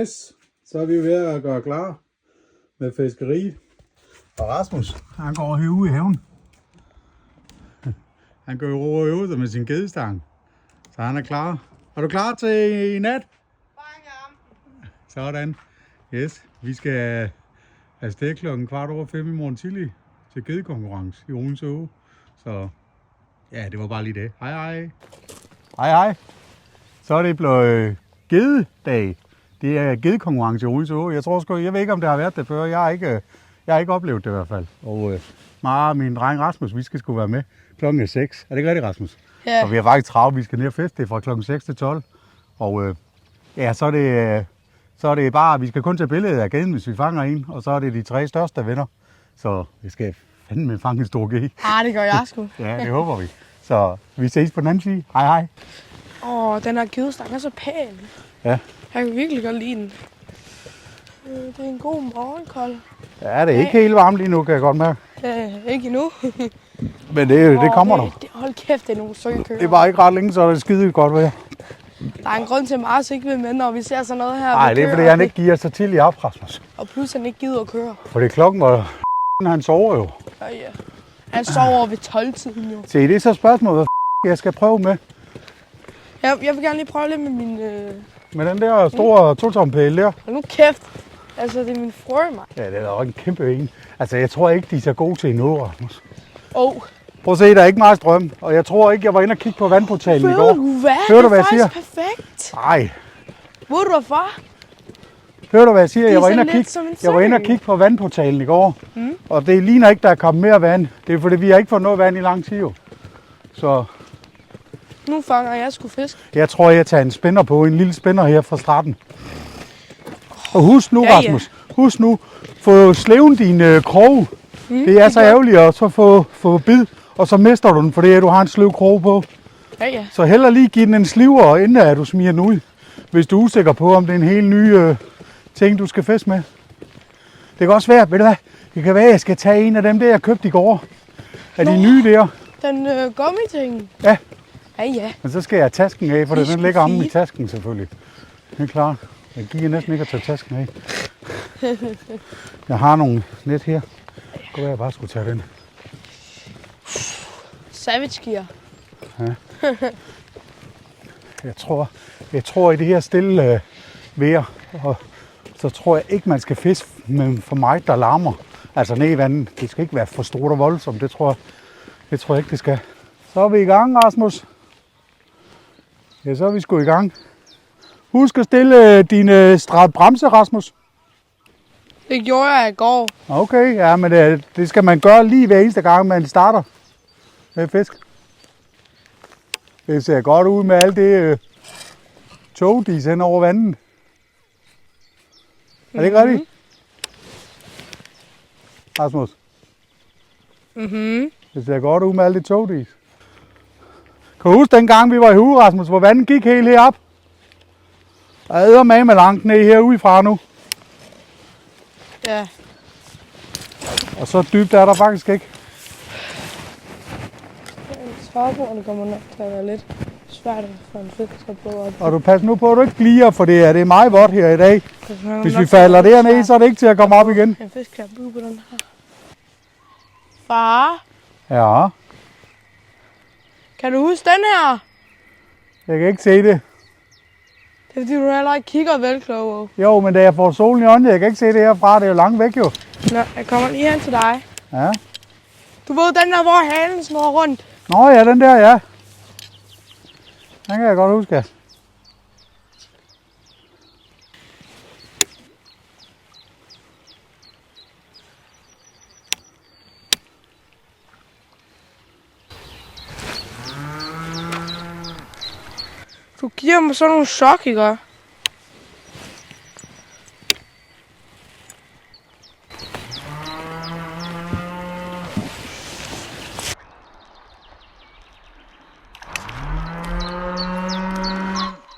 Yes, så er vi ved at gøre klar med fiskeriet. Og Rasmus, han går herude i haven. Han går jo øve sig med sin gedestang. Så han er klar. Er du klar til i nat? Sådan. Yes, vi skal afsted klokken 5:15 i morgen tidlig til gedekonkurrence i Odense Å. Så ja, det var bare lige det. Hej hej. Hej hej. Så er det blevet gededag. Det er gedekonkurrence i Odense Å. Jeg ved ikke, om det har været det før. Jeg har ikke oplevet det i hvert fald. Og mig og min dreng Rasmus, vi skal sgu være med klokken 6. Er det ikke rigtigt, Rasmus? Ja. Og vi har faktisk travlt. Vi skal ned og feste. Det er fra klokken 6 til 12. Og ja, så er det bare, vi skal kun tage billedet af geden, hvis vi fanger en. Og så er det de 3 største, der vinder. Så vi skal fandme fange en stor ged. Det gør jeg sgu. Ja, det håber vi. Så vi ses på den anden side. Hej hej. Den her gedestang er så pæn. Ja. Jeg kan virkelig godt lide den. Det er en god morgenkold. Ja, det er ikke helt varmt lige nu, kan jeg godt mærke. Ikke endnu. Men det kommer der. Hold kæft, det er nogle søge køer. Det er bare ikke ret længe, så er det skide godt vejr. Der er en grund til, at Mars ikke vil med, når vi ser sådan noget her. Nej, det er fordi, han ikke giver sig til i op, Rasmus. Og plus, han ikke gider at køre. Fordi klokken var han sover jo. Ja. Han sover ved 12-tiden jo. Se, det er så spørgsmålet, hvad jeg skal prøve med. Jeg vil gerne lige prøve lidt med min... Med den der store totompæl der. Hold nu kæft. Altså, det er min frømand. Ja, det er da også en kæmpe en. Altså, jeg tror ikke, de er så gode til noget, Rasmus. Prøv at se, der er ikke meget strøm. Og jeg tror ikke, jeg var inde og kigge på vandportalen i går. Hører du, hvad jeg siger? Perfekt. Nej. Ved du hvorfor? Hører du, hvad jeg siger? Jeg var inde og kigge på vandportalen i går. Og det ligner ikke, der er kommet mere vand. Det er fordi, vi har ikke fået noget vand i lang tid jo. Så... Nu fanger jeg sgu fisk. Jeg tror, jeg tager en spænder på. En lille spænder her fra starten. Og husk nu, Rasmus. Husk nu. Få sleven din krog. Det er så ærgerligt at så få bid. Og så mister du den, fordi du har en slev krog på. Ja. Så hellere lige give den en sliver, inden at du smider den ud. Hvis du er usikker på, om det er en helt ny ting, du skal fiske med. Det kan også være, ved du hvad? Det kan være, at jeg skal tage en af dem der, jeg købte i går. Af de nye der. Den gummiting. Ja. Ja. Men så skal jeg have tasken af, for den ligger omme i tasken selvfølgelig. Det er klart. Jeg giver næsten ikke at tage tasken af. Jeg har nogle net her. Det kunne være, jeg bare skulle tage den. Savage gear. Ja. Jeg tror i det her stille vejr, og så tror jeg ikke, man skal fiske med for meget, der larmer. Altså ned i vandet. Det skal ikke være for stort og voldsomt. Det tror jeg ikke, det skal. Så er vi i gang, Rasmus. Ja, så er vi sgu i gang. Husk at stille din bremse, Rasmus. Det gjorde jeg i går. Okay, ja, men det skal man gøre lige hver eneste gang, man starter med fisk. Det ser godt ud med alt det togdis hen over vandet. Er det ikke rigtigt? Rasmus? Det ser godt ud med alt det togdis. Kan du huske dengang, vi var i Hue, Rasmus, hvor vandet gik helt herop? Der er eddermame langt ned herudefra nu. Ja. Og så dybt er der faktisk ikke. Svarbordene kommer nok til at være lidt svært at få en fisk at prøve op. Og du passer nu på, at du ikke glider, for det er meget vådt her i dag. Hvis vi falder dernede, så er det ikke til at komme op igen. En fisk kan blive på den her. Far? Ja. Kan du huske den her? Jeg kan ikke se det. Det er fordi, du heller ikke kigger vel, Kloge. Jo, men da jeg får solen i øjnene, jeg kan ikke se det herfra. Det er jo langt væk jo. Nå, jeg kommer lige hen til dig. Ja. Du ved, den der, hvor halen snor rundt. Nå ja, den der, ja. Den kan jeg godt huske. Du giver mig sådan nogle chok, ikke?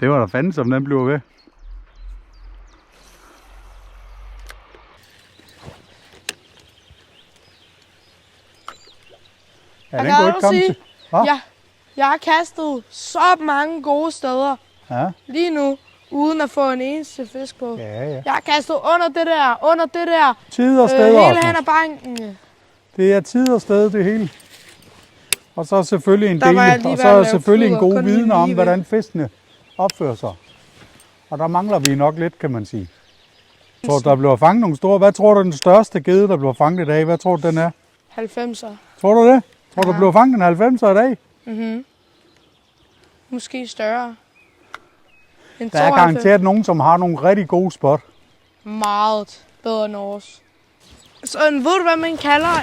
Det var da fanden, som den blev ved. Ja, den kunne ikke komme til. Jeg har kastet så mange gode steder lige nu. uden at få en eneste fisk på. Ja, ja. Jeg kan stå under det der. Tid og sted, Hele Rasmus. hen ad banken. Det er tid og sted, det hele. Og så selvfølgelig en Der var jeg del, lige og ved så at er lave selvfølgelig en fluer, god kun viden lige om, ved. hvordan fiskene opfører sig. Og der mangler vi nok lidt, kan man sige. Jeg tror, der bliver fanget nogle store. Hvad tror du, den største gede, der bliver fanget i dag? Hvad tror du, den er? 90'er. Tror du det? Tror du, Ja. der bliver fanget en 90'er i dag? Mhm. Måske større. En Der er 92. garanteret nogen, som har nogle rigtig gode spot. Meget bedre end vores. Sådan, ved du hvad man kalder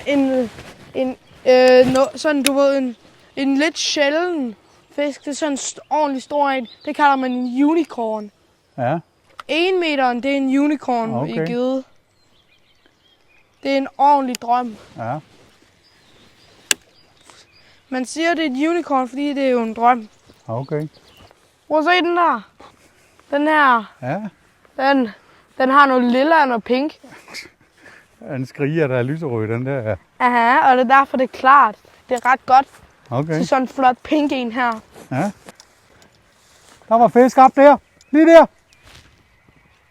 sådan du ved en lidt sjælden fisk? Det er sådan en ordentlig stor en. Det kalder man en unicorn. Ja, 1 meteren, det er en unicorn Okay. i gede. Det er en ordentlig drøm. ja. Man siger, det er et unicorn, fordi det er jo en drøm. Okay. Prøv at se den der. Den her, Ja, den har noget lilla og noget pink. den skriger, der er lyserød, den der. Aha, og det er derfor, det er klart. Det er ret godt Okay. til sådan en flot pink en her. Ja. Der var fisk op der. Lige der.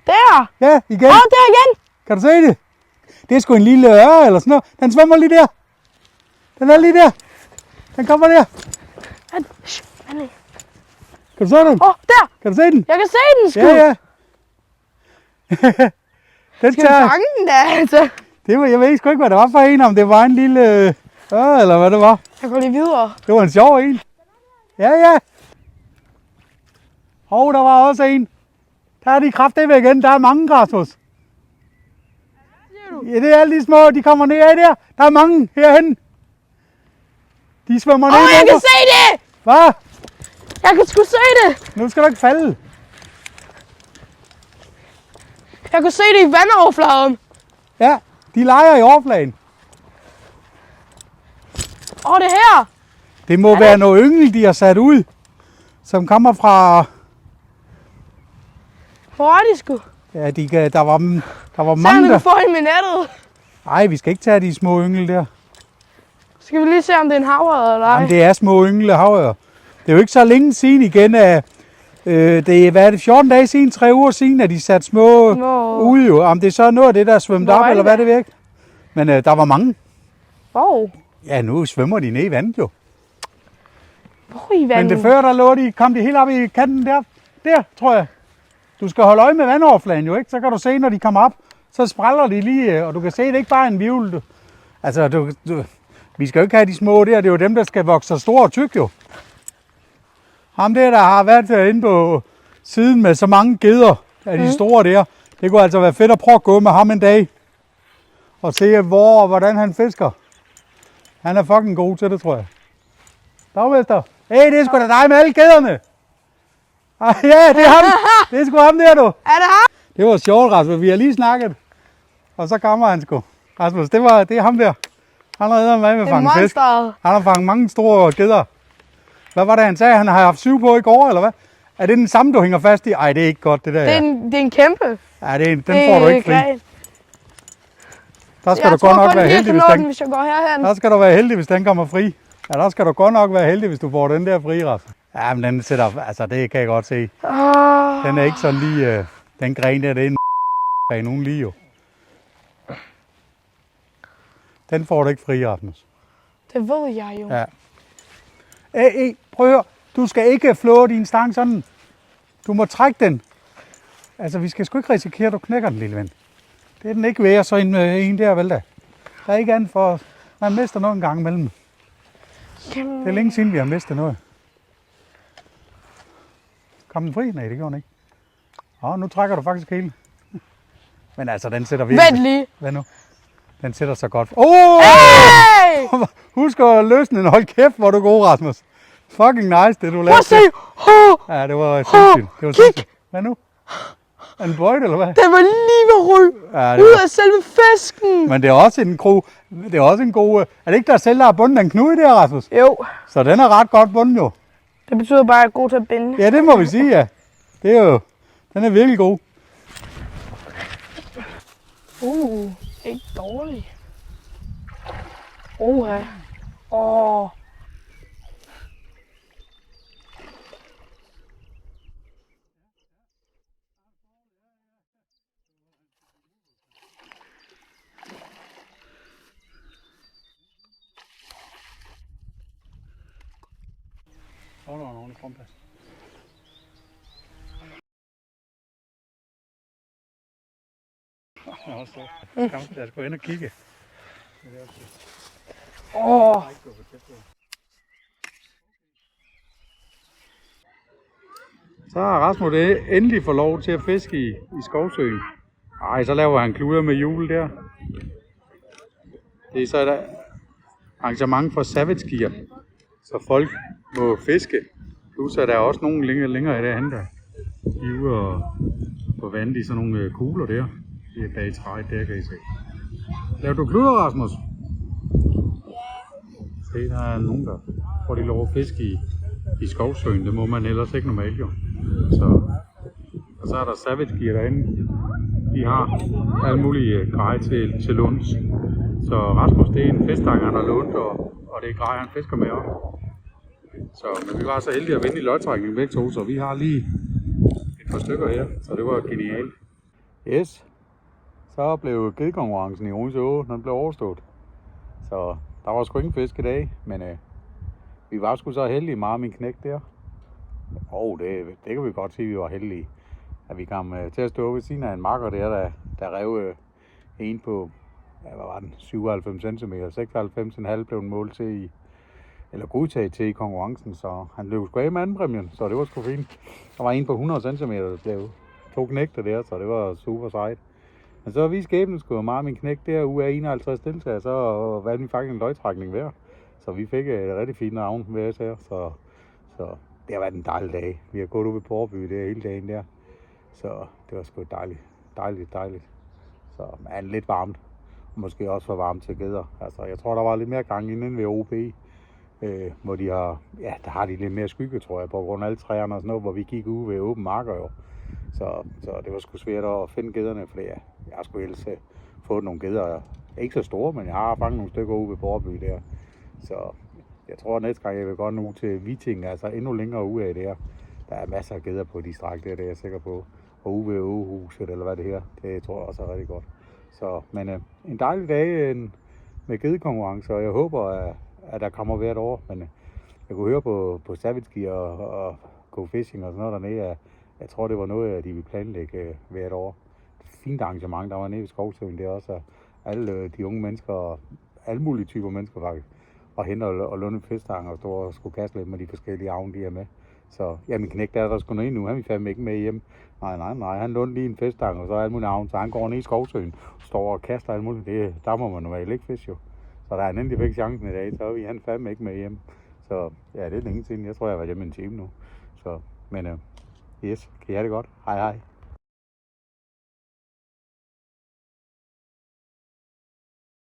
Der! Ja, igen. Der igen! Kan du se det? Det er sgu en lille øre eller sådan noget. Den svømmer lige der. Den er lige der. Den kommer der. Vent. Kan du se den? Der! Kan du se den? Jeg kan se den sgu! Ja, ja. Den Skal vi tager... fange den da, altså? Det var, jeg ved sgu ikke, hvad det var for en. Om det var en lille eller hvad det var. Jeg går lige videre. Det var en sjov en. Ja, ja. Der var også en. Der er de kraftedeme igen. Der er mange, Rasmus. Ja, det er alle de små. De kommer ned af der. Der er mange herhen. De svømmer ned. Jeg kan se det! Hvad? Jeg kan sgu se det! Nu skal du ikke falde. Jeg kan se det i vandoverfladen. Ja, de leger i overfladen. Det her! Det må være noget yngel, de har sat ud. Som kommer fra... Hvor er de sgu? Ja, der var Så mange han der... kan få hende med nettet. Nej, vi skal ikke tage de små yngel der. Skal vi lige se, om det er en havørred eller ej? Jamen, det er små yngle havører. Det er jo ikke så længe siden igen, at det er, hvad er det, 14 dage siden, 3 uger siden, at de satte små ude jo. Om det er så noget af det, der er svømt Hvor op, er eller det? hvad det væk. Men der var mange. Hvor? Ja, nu svømmer de ned i vandet jo. Hvor i Men vandet? det før, der kom de helt op i kanten der. Der, tror jeg. Du skal holde øje med vandoverfladen jo, ikke? Så kan du se, når de kommer op, så spræller de lige, og du kan se, det er ikke bare en hvirvel. Altså, vi skal jo ikke have de små der, det er jo dem, der skal vokse så store og tyk jo. Ham der har været inde på siden med så mange geder af de store der. Det kunne altså være fedt at prøve at gå med ham en dag. Og se, hvor og hvordan han fisker. Han er fucking god til det, tror jeg. Dagmester. Hey, det er sgu da dig med alle gæderne. Ja, det er ham. Det er sgu ham der, du. Er det ham? Det var sjovt, Rasmus. Vi har lige snakket. Og så kommer han sgu. Rasmus, det er ham der. Han har reddet mig med at Det er fange fisk. monsteret. Han har fanget mange store gædder. Hvad var det, han sagde? Han har haft 7 på i går, eller hvad? Er det den samme, du hænger fast i? Ej, det er ikke godt, det der. Det er en kæmpe. Ja, den får du ikke fri. Der skal du godt nok være heldig, hvis jeg går herhen. Der skal du være heldig, hvis den kommer fri. Ja, der skal du godt nok være heldig, hvis du får den der fri, Rasmus. Ja, men den sætter, altså det kan jeg godt se. Den er ikke sådan lige, den gren der, det er en gren, nogen lige jo. Den får du ikke fri, Rasmus. Det ved jeg jo. Ja. Prøv at høre. Du skal ikke flå din stang sådan. Du må trække den. Altså, vi skal sgu ikke risikere, at du knækker den, lille ven. Det er den ikke ved, så en der, vel da. Der er ikke andet for, man mister noget en gang imellem. Jamen. Det er længe siden, vi har mistet noget. Kom den fri? Nej, det gjorde den ikke. Nu trækker du faktisk hele. Men altså, den sætter virkelig. Vent lige. Hvad nu? Den sætter så godt. Hey! Husk at løsne den. Hold kæft, hvor er du god, Rasmus. Fucking nice, det du lavede. Prøv at se. Ja, det var sindssygt. Det var sindssygt. Hvad nu? Er den bøjt, eller hvad? Den var lige ved ryg. Ja, Ud af selve fisken. Men det er også en god... Er det ikke der selv, der har bundet den knude der, Rasmus? Jo. Så den er ret godt bundet jo. Det betyder bare, at jeg er god til at binde. Ja, det må vi sige, ja. Det er jo... Den er virkelig god. Ikke dårlig. Oha. Åh. Ordentlig kompas. Jeg skal ind og kigge. Så har Rasmus endelig fået lov til at fiske i Skovsøen. Ej, så laver han kluder med hjul der. Det er så et arrangement for Savage Gear, så folk må fiske. Plus er der også nogen længere i derhen, der de er ude og på vandet i sådan nogle kugler der. Det er bag træet, der kan I se. Laver du kluder, Rasmus? Se, der er nogen, der får de lov at fiske i Skovsøen. Det må man ellers ikke normalt jo. Og så er der Savage Gear derinde. De har alle mulige grej til lunds. Så Rasmus, det er en fiskestang, han har lånt, og det er grej, han fisker med op. Men vi var så heldige at vinde i lodtrækningen begge to, så vi har lige et par stykker her, så det var genialt. Yes, så blev gedekonkurrencen i Odense Å, den blev overstået. Så der var sgu ingen fisk i dag, men vi var sgu så heldige, meget min knægt der. Det kan vi godt sige, vi var heldige, at vi kom til at stå ved siden af en makker der rev en på, hvad var den, 97 cm, 96,5 blev den målt til eller godtaget til i konkurrencen, så han løb sgu af med andenpræmien, så det var sgu fint. Der var en på 100 cm, der blev 2 knægter der, så det var super sejt. Men så vi skæbnen sgu meget min knægt der, uge af 51 deltager, så valgte vi faktisk en løgtrækning hver. Så vi fik et rigtig fint navn ved os her, så det har været en dejlig dag. Vi har gået ud ved Porby der hele dagen der, så det var sgu dejligt. Så men lidt varmt, og måske også for varmt til geder. Altså, jeg tror, der var lidt mere gang inden ved OB, hvor der har de lidt mere skygge, tror jeg, på grund af alle træerne og sådan noget, hvor vi gik ude ved åben marker jo. Så det var sgu svært at finde gederne, for jeg har sgu helst fået nogle geder. Ikke så store, men jeg har fanget nogle stykker ude ved Porby der. Så jeg tror, at næste gang jeg vil gå nu til Viting, altså endnu længere ude af det her. Der er masser af geder på de stræk der, det er jeg sikker på. Og ude ved Åhuset, eller hvad det her, det tror jeg også er rigtig godt. Men en dejlig dag med gedekonkurrence, og jeg håber, at der kommer hvert år. Men jeg kunne høre på Savage Gear og Go Fishing og sådan noget dernede, jeg tror, det var noget, de ville planlægge hvert år. Et fint arrangement, der var nede ved Skovsøen, det er også alle de unge mennesker, og alle mulige typer mennesker faktisk, og hente og låne en fiskestang og stå og skulle kaste lidt med de forskellige avne, de er med. Så ja, min knægt der sgu ned nu, han vil fandme ikke med hjem. Nej, han lånte lige en fiskestang og så alle mulige avne, så han går ned i Skovsøen, står og kaster alt muligt. Der må man normalt ikke fiske jo. Så der er en endelig fik chancen i dag, så er han fandme ikke med hjem. Så ja, det er længe siden. Jeg tror, jeg har været hjemme en time nu. Men yes, kan I have det godt? Hej.